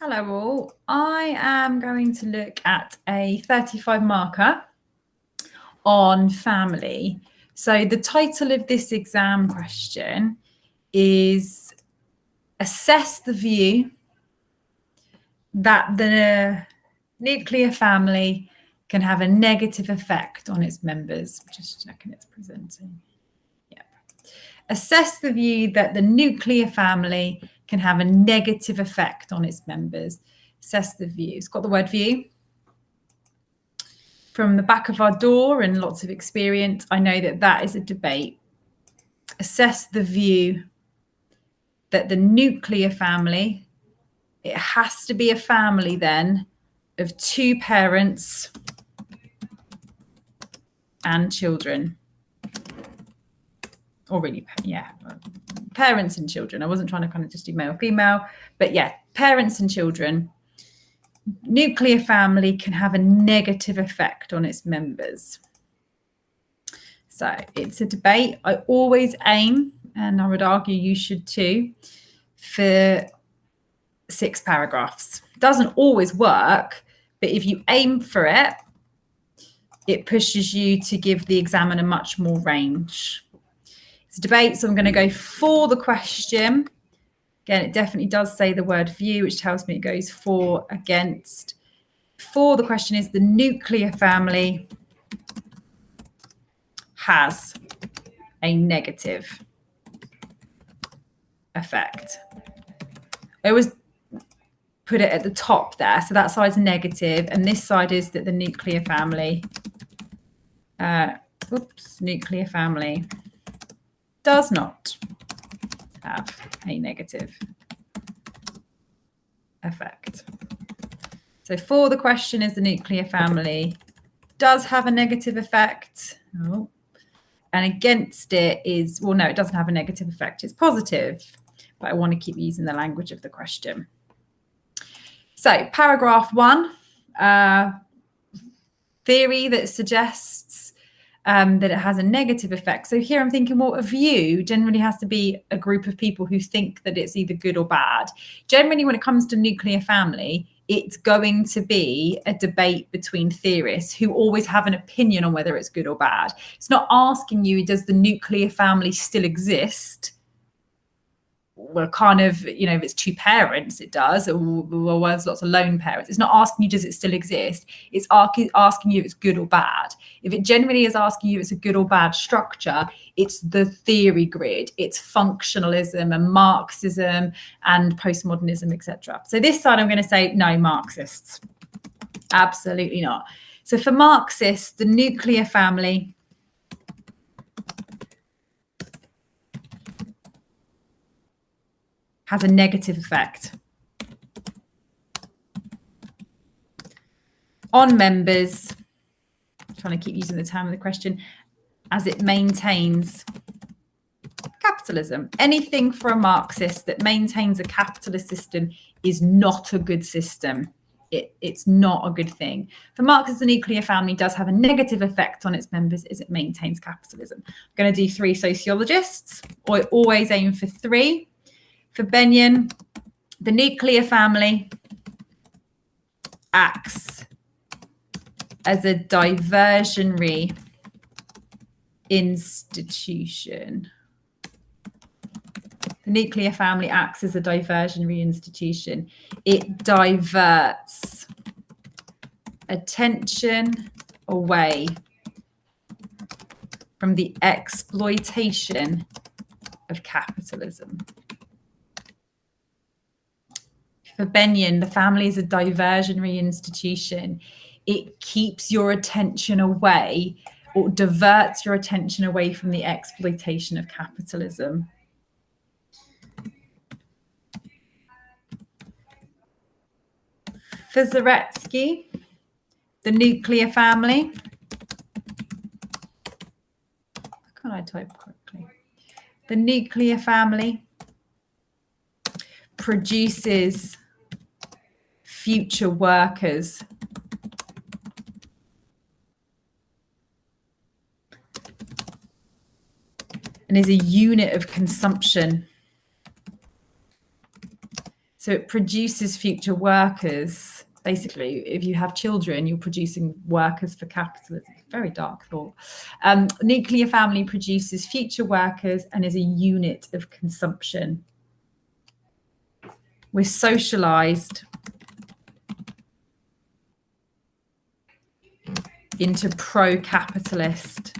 Hello all. I am going to look at a 35 marker on family. So the title of this exam question is assess the view that the nuclear family can have a negative effect on its members. Just checking it's presenting. Yeah. Assess the view that the nuclear family can have a negative effect on its members. Assess the view. It's got the word view. From the back of our door and lots of experience, I know that that is a debate. Assess the view that the nuclear family, it has to be a family then of two parents and children. Or really, yeah, parents and children. I wasn't trying to kind of just do male, female, but yeah, parents and children. Nuclear family can have a negative effect on its members. So it's a debate. I always aim, and I would argue you should too, for 6 paragraphs. Doesn't always work, but if you aim for it, it pushes you to give the examiner much more range. It's a debate, so I'm going to go for the question. Again, it definitely does say the word view, which tells me it goes for, against. For the question is the nuclear family has a negative effect. I always put it at the top there. So that side's negative, and this side is that the nuclear family, nuclear family does not have a negative effect. So for the question is the nuclear family does have a negative effect. Oh. And against it is, well, no, it doesn't have a negative effect. It's positive, but I want to keep using the language of the question. So paragraph 1, theory that suggests that it has a negative effect. So here I'm thinking, well, a view generally has to be a group of people who think that it's either good or bad. Generally, when it comes to nuclear family, it's going to be a debate between theorists who always have an opinion on whether it's good or bad. It's not asking you, does the nuclear family still exist? Well, kind of, you know, if it's 2 parents, it does, or there's lots of lone parents. It's not asking you, does it still exist? It's asking you if it's good or bad. If it generally is asking you if it's a good or bad structure, it's the theory grid. It's functionalism and Marxism and postmodernism, etc. So this side, I'm going to say, no, Marxists. Absolutely not. So for Marxists, the nuclear family has a negative effect on members, I'm trying to keep using the term of the question, as it maintains capitalism. Anything for a Marxist that maintains a capitalist system is not a good system. It's not a good thing. For Marxists, the nuclear family does have a negative effect on its members as it maintains capitalism. I'm going to do 3 sociologists. I always aim for 3. For Benyon, the nuclear family acts as a diversionary institution. The nuclear family acts as a diversionary institution. It diverts attention away from the exploitation of capitalism. For Benyon, the family is a diversionary institution. It keeps your attention away or diverts your attention away from the exploitation of capitalism. For Zaretsky, the nuclear family. Can I type quickly? The nuclear family produces future workers and is a unit of consumption. So it produces future workers. Basically, if you have children, you're producing workers for capitalism. Very dark thought. Nuclear family produces future workers and is a unit of consumption. We're socialized into pro-capitalist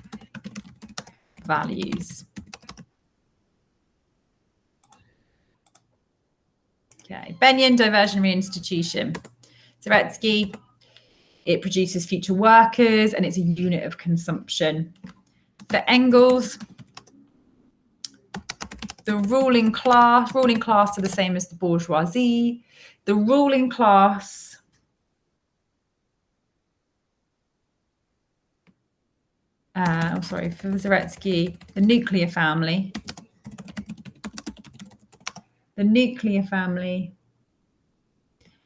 values. Okay, Benyon, diversionary institution. Zaretsky, it produces future workers and it's a unit of consumption. For Engels, the ruling class are the same as the bourgeoisie. The ruling class for Zaretsky, the nuclear family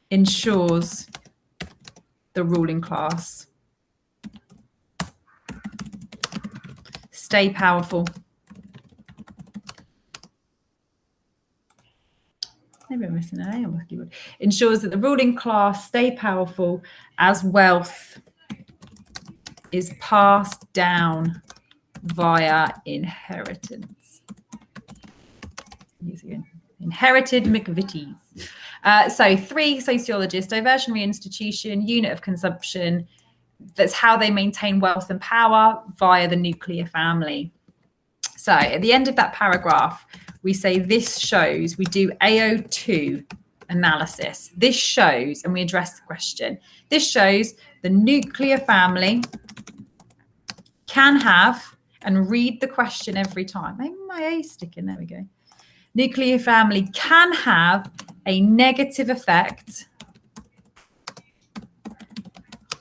ensures the ruling class stay powerful. Maybe I'm missing an A on my keyboard. Ensures that the ruling class stay powerful as wealth is passed down via inheritance. Inherited McVitie's. So 3 sociologists, diversionary institution, unit of consumption. That's how they maintain wealth and power via the nuclear family. So at the end of that paragraph, we say this shows, we do AO2 analysis. This shows, and we address the question, this shows the nuclear family can have, and read the question every time. Maybe my A sticking, there we go. Nuclear family can have a negative effect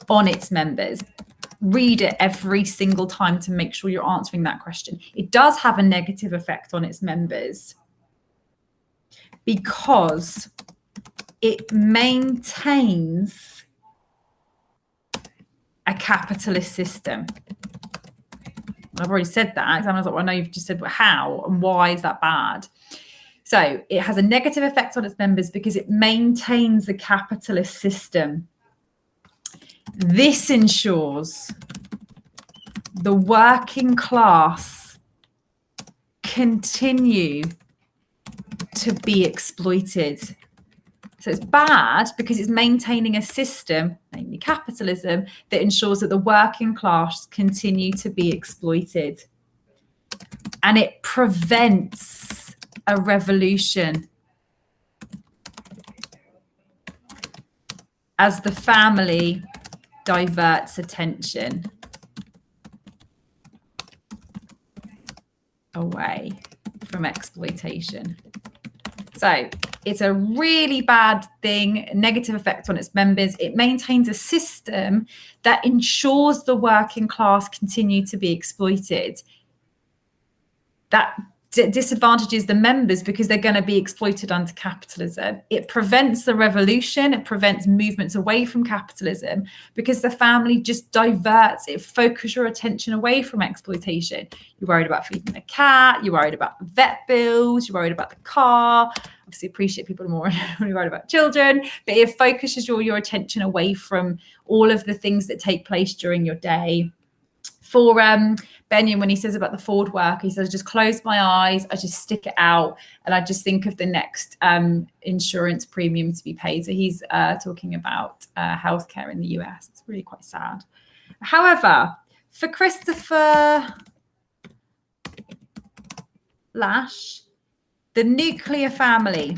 on its members. Read it every single time to make sure you're answering that question. It does have a negative effect on its members because it maintains a capitalist system. I've already said that. Examiners like, well, I know you've just said, but how and why is that bad? So it has a negative effect on its members because it maintains a capitalist system. This ensures the working class continue to be exploited. So it's bad because it's maintaining a system, namely capitalism, that ensures that the working class continue to be exploited. And it prevents a revolution as the family diverts attention away from exploitation. So it's a really bad thing, a negative effect on its members. It maintains a system that ensures the working class continue to be exploited. That disadvantages the members because they're going to be exploited under capitalism. It prevents the revolution. It prevents movements away from capitalism because the family just diverts. It focuses your attention away from exploitation. You're worried about feeding the cat. You're worried about the vet bills. You're worried about the car. Obviously, appreciate people are more worried about children, but it focuses your attention away from all of the things that take place during your day. For Benyon, when he says about the Ford work, he says, just close my eyes, I just stick it out, and I just think of the next insurance premium to be paid. So he's talking about healthcare in the US. It's really quite sad. However, for Christopher Lasch, the nuclear family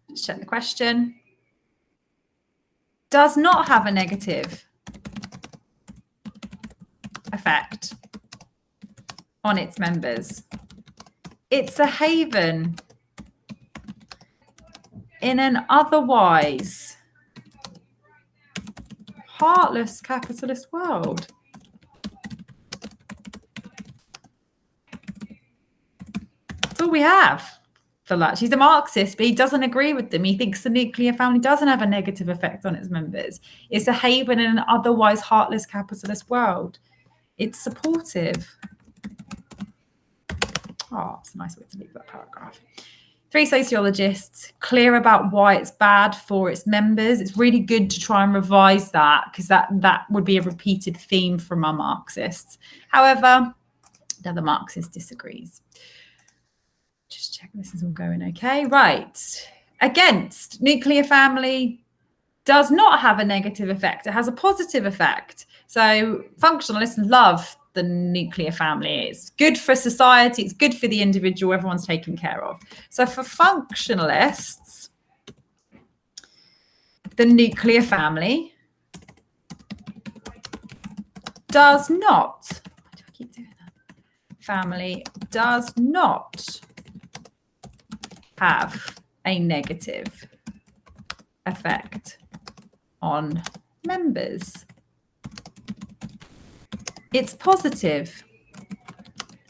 just check the question. Does not have a negative effect on its members. It's a haven in an otherwise heartless capitalist world. That's all we have. He's a Marxist, but he doesn't agree with them. He thinks the nuclear family doesn't have a negative effect on its members. It's a haven in an otherwise heartless capitalist world. It's supportive. Oh, it's a nice way to leave that paragraph. 3 sociologists, clear about why it's bad for its members. It's really good to try and revise that, because that would be a repeated theme from our Marxists. However, the other Marxist disagrees. Just check this is all going okay. Right. Against, nuclear family does not have a negative effect. It has a positive effect. So functionalists love the nuclear family. It's good for society. It's good for the individual. Everyone's taken care of. So for functionalists, the nuclear family does not, why do I keep doing that? Family does not have a negative effect on members. It's positive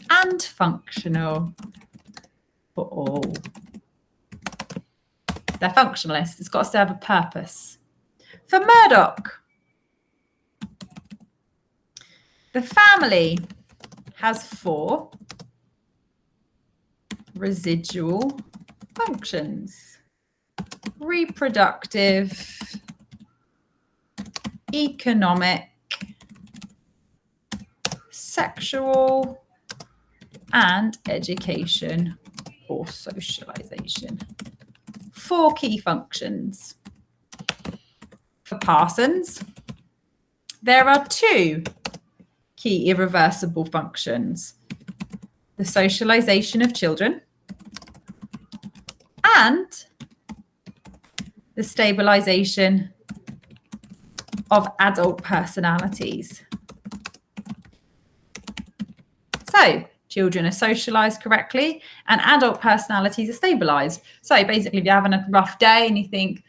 and functional for all. They're functionalists. It's got to serve a purpose. For Murdoch, the family has 4 residual functions: reproductive, economic, sexual, and education or socialization. 4 key functions. For Parsons, there are 2 key irreversible functions: the socialization of children and the stabilization of adult personalities. So children are socialized correctly and adult personalities are stabilized. So basically, if you're having a rough day and you think,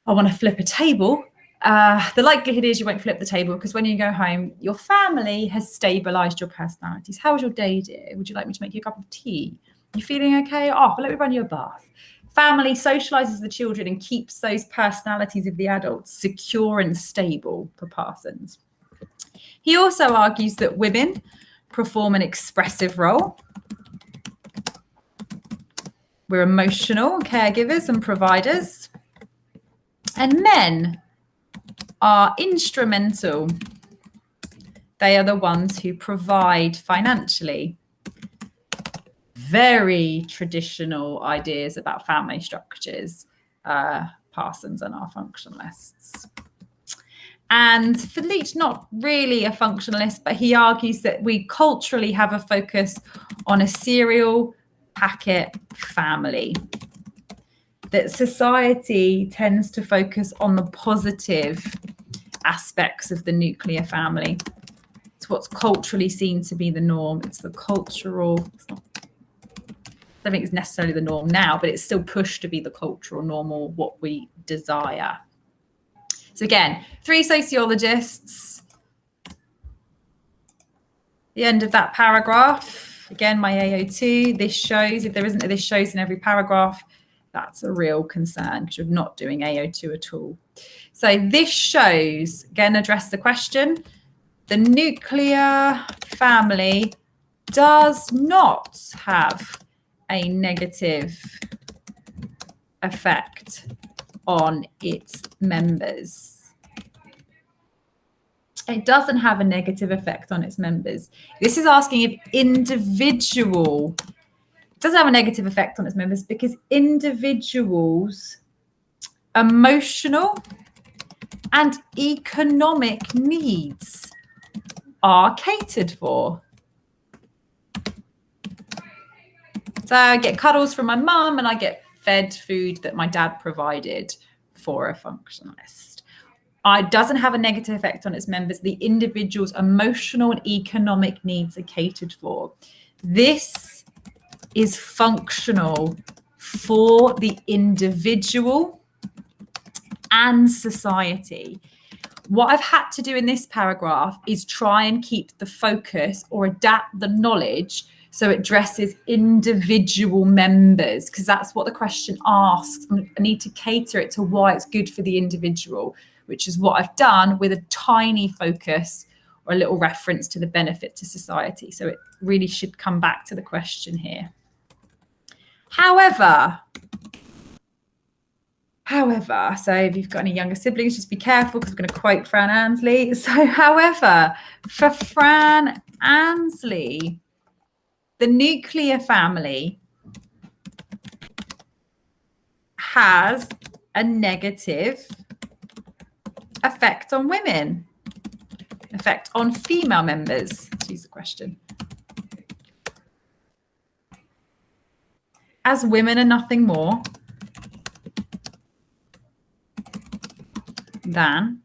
I want to flip a table, the likelihood is you won't flip the table, because when you go home, your family has stabilized your personalities. How was your day, dear? Would you like me to make you a cup of tea? You feeling okay? Oh, let me run you a bath. Family socializes the children and keeps those personalities of the adults secure and stable, for Parsons. He also argues that women perform an expressive role. We're emotional caregivers and providers. And men are instrumental. They are the ones who provide financially. Very traditional ideas about family structures, Parsons and our functionalists. And for Leach, not really a functionalist, but he argues that we culturally have a focus on a serial packet family. That society tends to focus on the positive aspects of the nuclear family. It's what's culturally seen to be the norm. It's the cultural, I don't think it's necessarily the norm now, but it's still pushed to be the cultural norm, or what we desire. So again, 3 sociologists. The end of that paragraph. Again, my AO2. This shows, if there isn't a this shows in every paragraph, that's a real concern, because you're not doing AO2 at all. So this shows, again, address the question. The nuclear family does not have a negative effect on its members. It doesn't have a negative effect on its members. This is asking if individual doesn't have a negative effect on its members, because individuals' emotional and economic needs are catered for. So I get cuddles from my mum and I get fed food that my dad provided, for a functionalist. It doesn't have a negative effect on its members. The individual's emotional and economic needs are catered for. This is functional for the individual and society. What I've had to do in this paragraph is try and keep the focus, or adapt the knowledge, so it addresses individual members, because that's what the question asks. I need to cater it to why it's good for the individual, which is what I've done with a tiny focus or a little reference to the benefit to society. So it really should come back to the question here. However, so if you've got any younger siblings, just be careful because I'm going to quote Fran Ansley. So, however, for Fran Ansley, the nuclear family has a negative effect on women, effect on female members. She's the question. As women are nothing more than,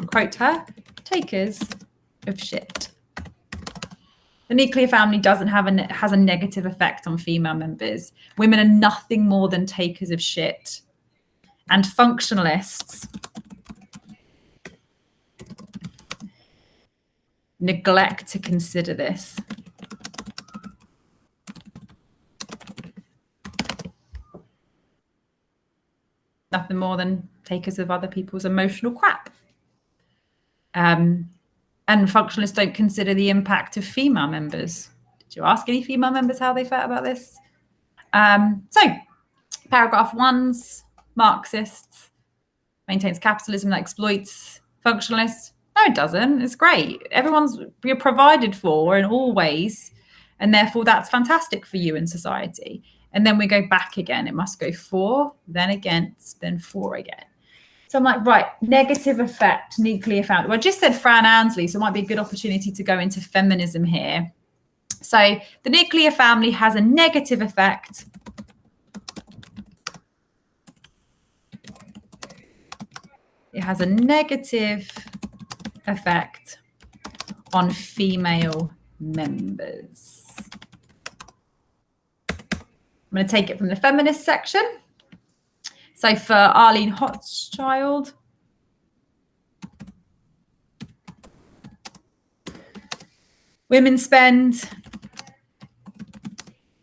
quote her, takers of shit. The nuclear family has a negative effect on female members. Women are nothing more than takers of shit. And functionalists neglect to consider this. Nothing more than takers of other people's emotional crap. And functionalists don't consider the impact of female members. Did you ask any female members how they felt about this? So, paragraph 1's Marxists maintains capitalism that exploits functionalists. No, it doesn't. It's great. You're provided for in all ways, and therefore that's fantastic for you in society. And then we go back again. It must go for, then against, then for again. So I'm like, right, negative effect, nuclear family. Well, I just said Fran Ansley, so it might be a good opportunity to go into feminism here. So the nuclear family has a negative effect it has a negative effect on female members. I'm going to take it from the feminist section. So for Arlene Hochschild, women spend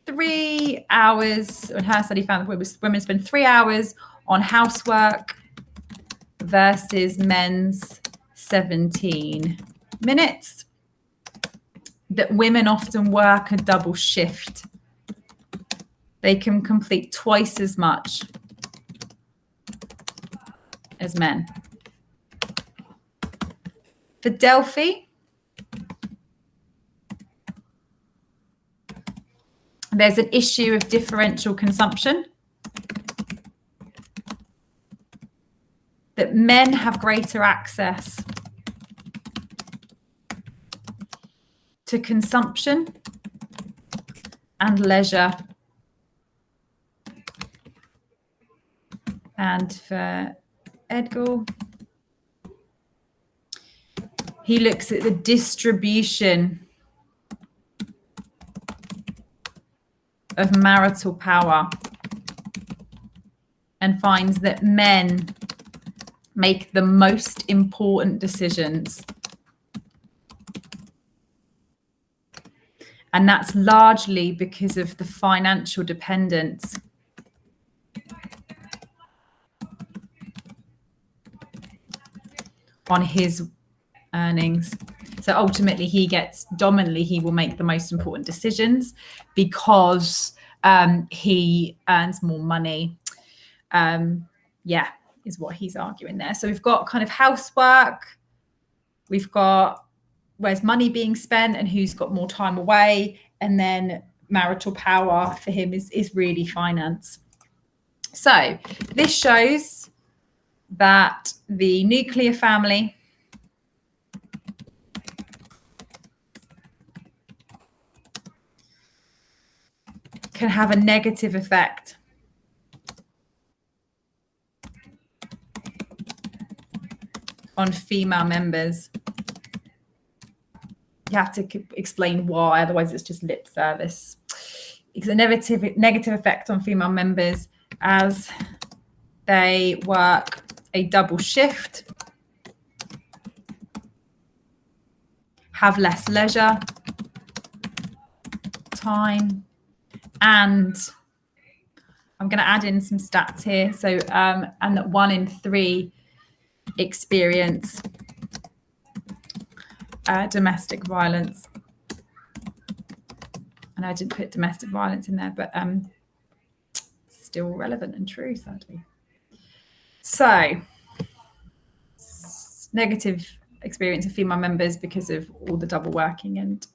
3 hours, in her study found that women spend 3 hours on housework versus men's 17 minutes. That women often work a double shift. They can complete twice as much as men. For Delphi, there's an issue of differential consumption. That men have greater access to consumption and leisure. And for Edgar, he looks at the distribution of marital power and finds that men make the most important decisions. And that's largely because of the financial dependence on his earnings. So ultimately he will make the most important decisions because he earns more money. Is what he's arguing there. So we've got kind of housework, we've got where's money being spent and who's got more time away, and then marital power for him is really finance. So this shows that the nuclear family can have a negative effect on female members. You have to explain why, otherwise it's just lip service. It's a negative effect on female members as they work a double shift, have less leisure time, and I'm going to add in some stats here. So, and that 1 in 3 experience domestic violence. And I didn't put domestic violence in there, but still relevant and true, sadly. So, negative experience of female members because of all the double working and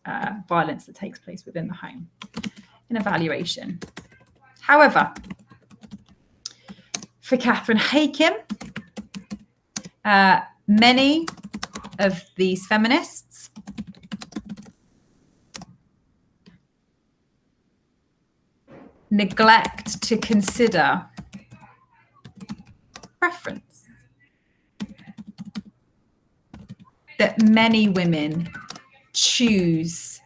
violence that takes place within the home in evaluation. However, for Catherine Hakim, many of these feminists neglect to consider preference. That many women choose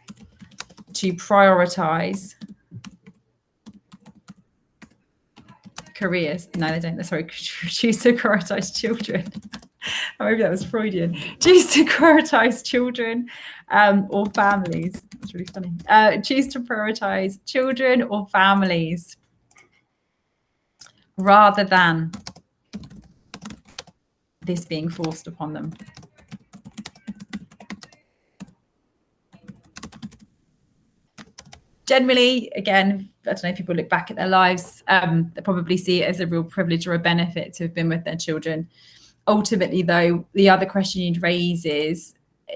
to prioritize careers. No, they don't. Sorry, choose to prioritize children. Maybe that was Freudian. Choose to prioritize children or families. That's really funny. Choose to prioritize children or families rather than this being forced upon them. Generally, again, I don't know if people look back at their lives, they probably see it as a real privilege or a benefit to have been with their children. Ultimately, though, the other question you'd raise is,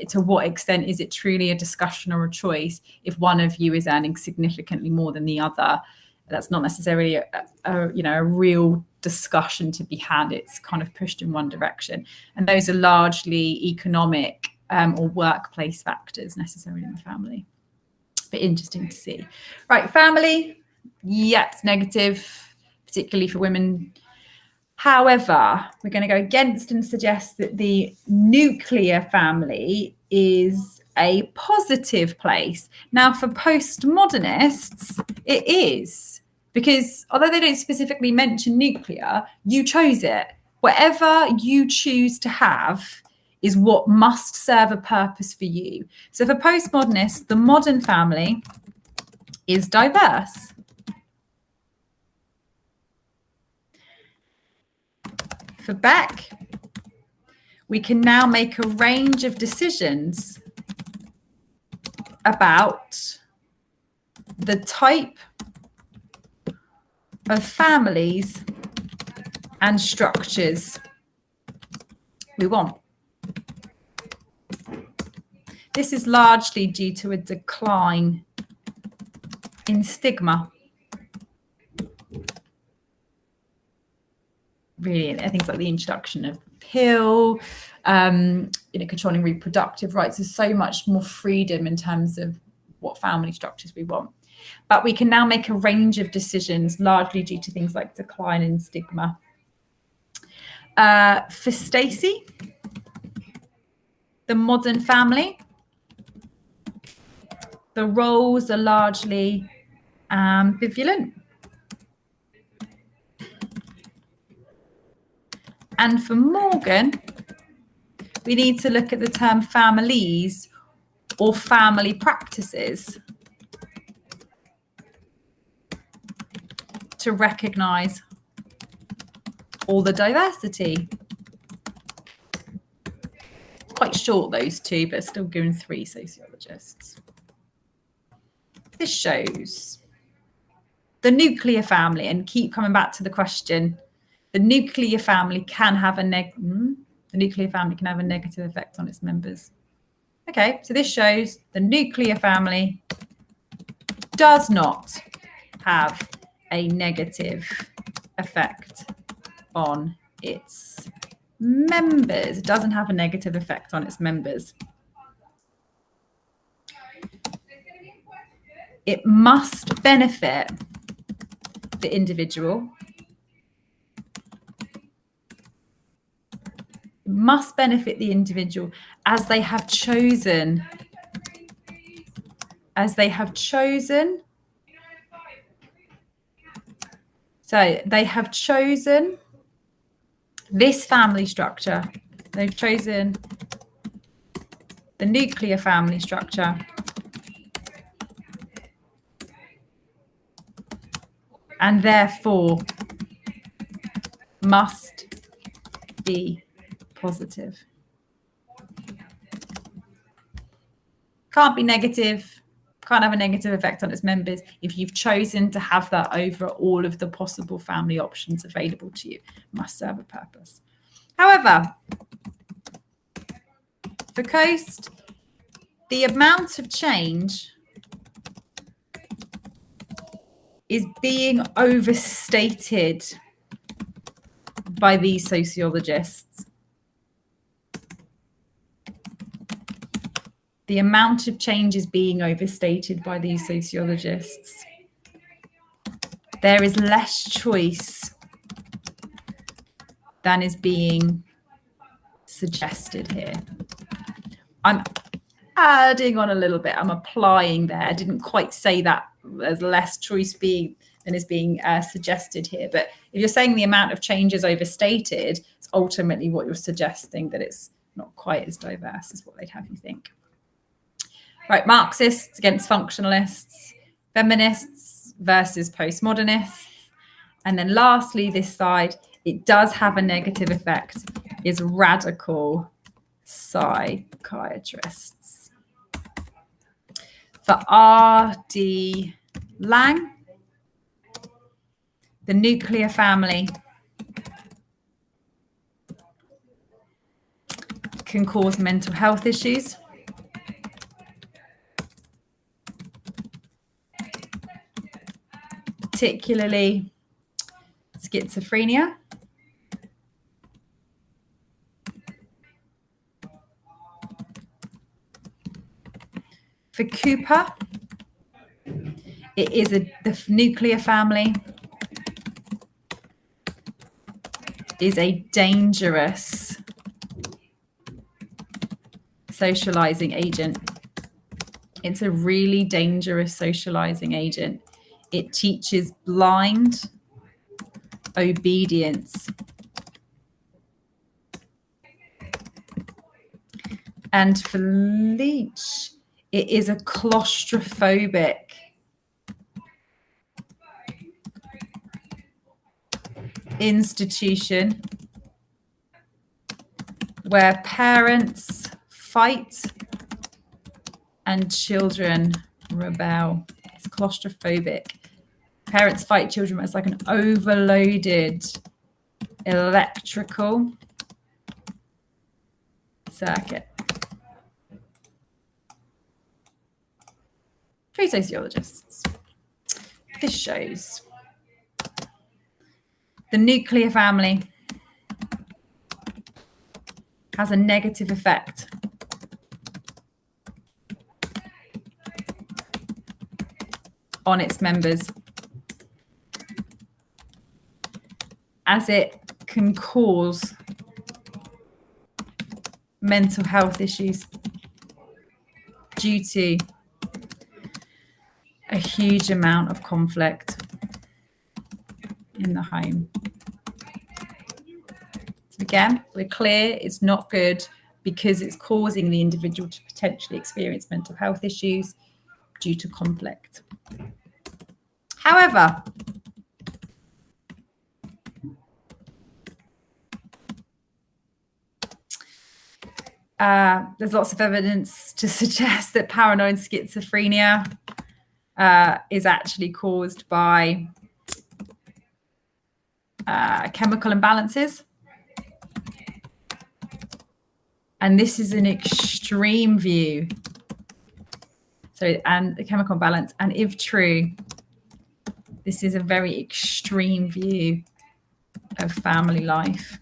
to what extent is it truly a discussion or a choice if one of you is earning significantly more than the other? That's not necessarily a real discussion to be had. It's kind of pushed in one direction. And those are largely economic or workplace factors necessarily in the family. But interesting to see. Right, family, yeah, it's negative, particularly for women. However, we're going to go against and suggest that the nuclear family is a positive place. Now, for postmodernists, it is, because although they don't specifically mention nuclear, you chose it. Whatever you choose to have is what must serve a purpose for you. So for postmodernists, the modern family is diverse. For Beck, we can now make a range of decisions about the type of families and structures we want. This is largely due to a decline in stigma. Really, things like the introduction of the pill, controlling reproductive rights. There's so much more freedom in terms of what family structures we want. But we can now make a range of decisions, largely due to things like decline in stigma. For Stacey, the modern family, the roles are largely ambivalent. And for Morgan, we need to look at the term families or family practices to recognise all the diversity. Quite short, those two, but still given 3 sociologists. This shows the nuclear family, and keep coming back to the question. The nuclear family can have a negative effect on its members. Okay, so this shows the nuclear family does not have a negative effect on its members. It doesn't have a negative effect on its members. It must benefit the individual. It must benefit the individual as they have chosen. So they have chosen this family structure. They've chosen the nuclear family structure. And therefore must be positive. Can't be negative, can't have a negative effect on its members if you've chosen to have that over all of the possible family options available to you. Must serve a purpose. However, for Coast, the amount of change is being overstated by these sociologists. The amount of change is being overstated by these sociologists. There is less choice than is being suggested here. I'm adding on a little bit. I'm applying there. I didn't quite say that there's less choice than is being suggested here. But if you're saying the amount of change is overstated, it's ultimately what you're suggesting, that it's not quite as diverse as what they'd have you think. Right, Marxists against functionalists, feminists versus postmodernists. And then lastly, this side, it does have a negative effect, is radical psychiatrists. For R.D. Lang, the nuclear family can cause mental health issues. Particularly schizophrenia. For Cooper, it is the nuclear family is a dangerous socializing agent. It's a really dangerous socializing agent. It teaches blind obedience. And for Leach, it is a claustrophobic institution where parents fight and children rebel. It's claustrophobic. Parents fight children. It's like an overloaded electrical circuit. Three sociologists. This shows the nuclear family has a negative effect on its members, as it can cause mental health issues due to a huge amount of conflict in the home. So again, we're clear it's not good because it's causing the individual to potentially experience mental health issues due to conflict. However, there's lots of evidence to suggest that paranoid schizophrenia is actually caused by chemical imbalances. And this is an extreme view. So, and the chemical imbalance, and if true, this is a very extreme view of family life.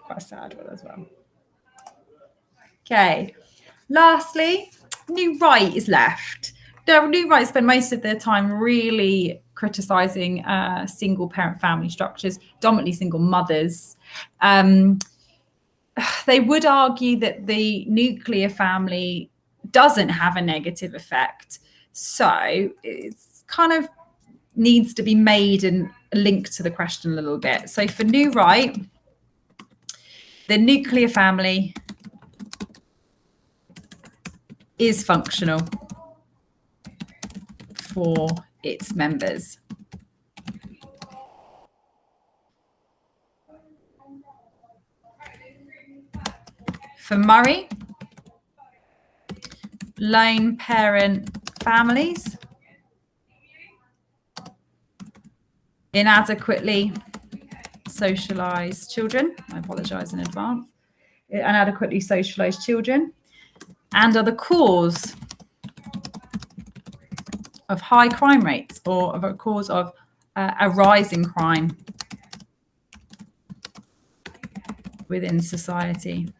Quite a sad one as well. Okay. Lastly, New Right is left. The New Right spend most of their time really criticising single parent family structures, dominantly single mothers. They would argue that the nuclear family doesn't have a negative effect. So it's kind of needs to be made and linked to the question a little bit. So for New Right, the nuclear family is functional for its members. For Murray, lone parent families, inadequately socialized children, I apologize in advance, inadequately socialized children, and are the cause of high crime rates or of a cause of a rise in crime within society.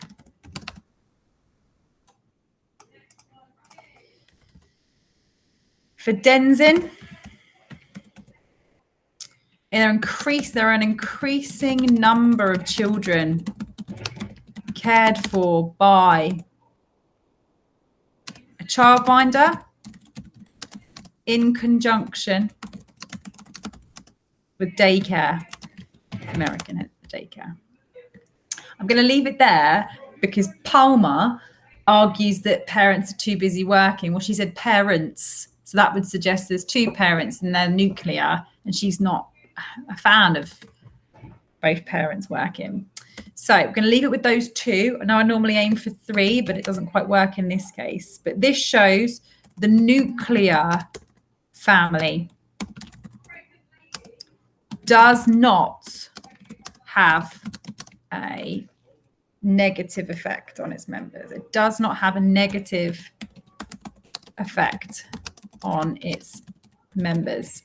For Denzin, there are an increasing number of children cared for by a childminder in conjunction with daycare, American daycare. I'm going to leave it there because Palmer argues that parents are too busy working. Well, she said parents, so that would suggest there's two parents and they're nuclear, and she's not a fan of both parents working. So I'm going to leave it with those two. I know I normally aim for three, but it doesn't quite work in this case. But this shows the nuclear family does not have a negative effect on its members. It does not have a negative effect on its members,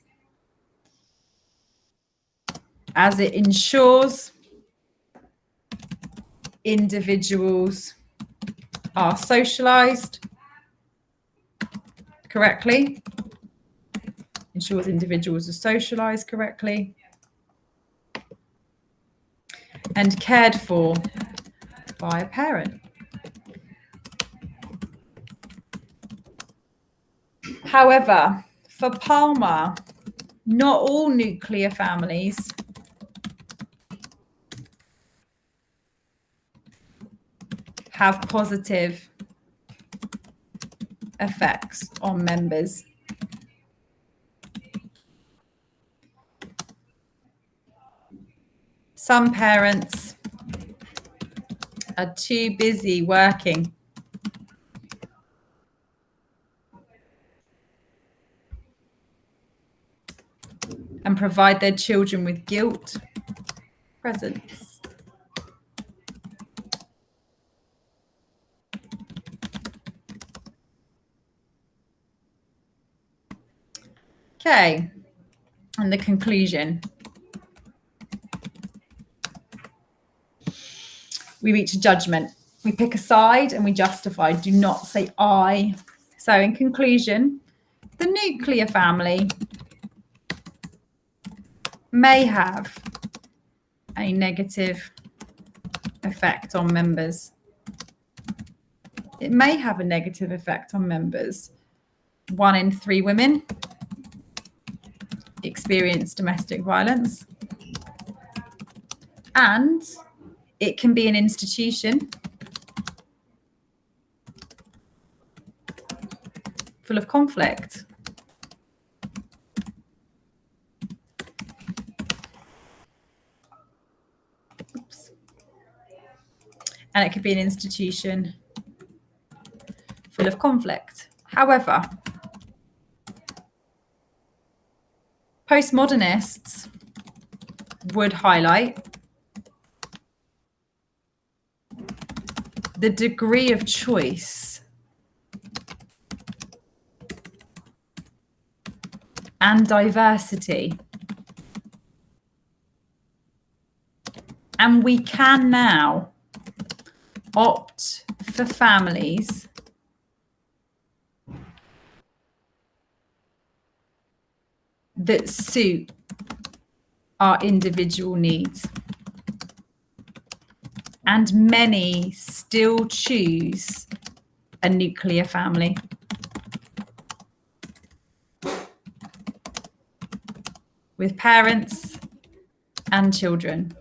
as it ensures individuals are socialized correctly, ensures individuals are socialized correctly, and cared for by a parent. However, for Palmer, not all nuclear families have positive effects on members. Some parents are too busy working and provide their children with guilt presence. Okay, and the conclusion. We reach a judgment. We pick a side and we justify. Do not say I. So in conclusion, the nuclear family may have a negative effect on members. It may have a negative effect on members. 1 in 3 women experience domestic violence. And it can be an institution full of conflict. Oops. And it could be an institution full of conflict. However, postmodernists would highlight the degree of choice and diversity. And we can now opt for families that suit our individual needs. And many still choose a nuclear family. With parents and children.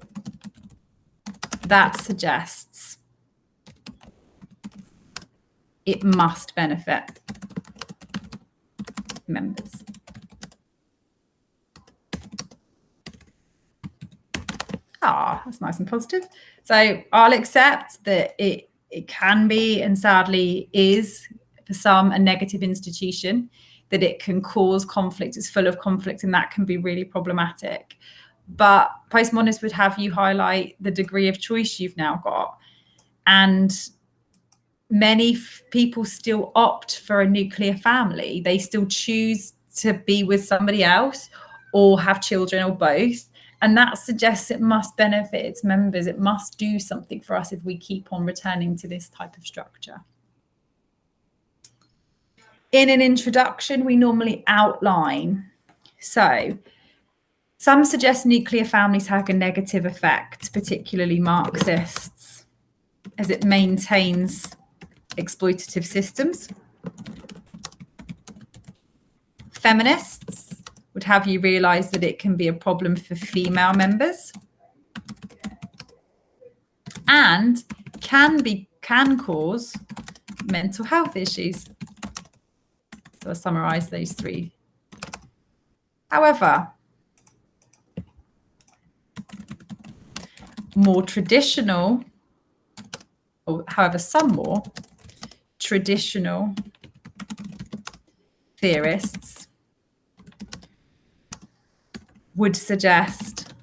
That suggests it must benefit members. That's nice and positive. So I'll accept that it it can be, and sadly is for some, a negative institution, that it can cause conflict. It's full of conflict, and that can be really problematic. But postmodernists would have you highlight the degree of choice you've now got. And many people still opt for a nuclear family. They still choose to be with somebody else or have children or both. And that suggests it must benefit its members. It must do something for us if we keep on returning to this type of structure. In an introduction, we normally outline. So some suggest nuclear families have a negative effect, particularly Marxists, as it maintains exploitative systems. Feminists would have you realize that it can be a problem for female members and can cause mental health issues. So I'll summarize those three. However, some more traditional theorists would suggest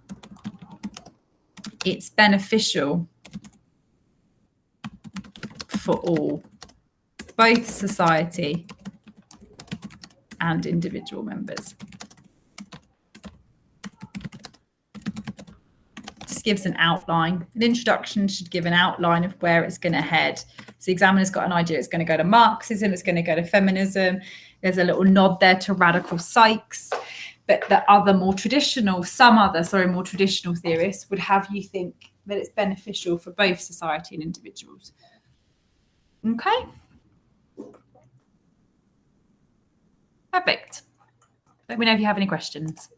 it's beneficial for all, both society and individual members. Just gives an outline. An introduction should give an outline of where it's going to head. So the examiner's got an idea. It's going to go to Marxism. It's going to go to feminism. There's a little nod there to radical psychs. But the other more traditional theorists would have you think that it's beneficial for both society and individuals. Okay. Perfect. Let me know if you have any questions.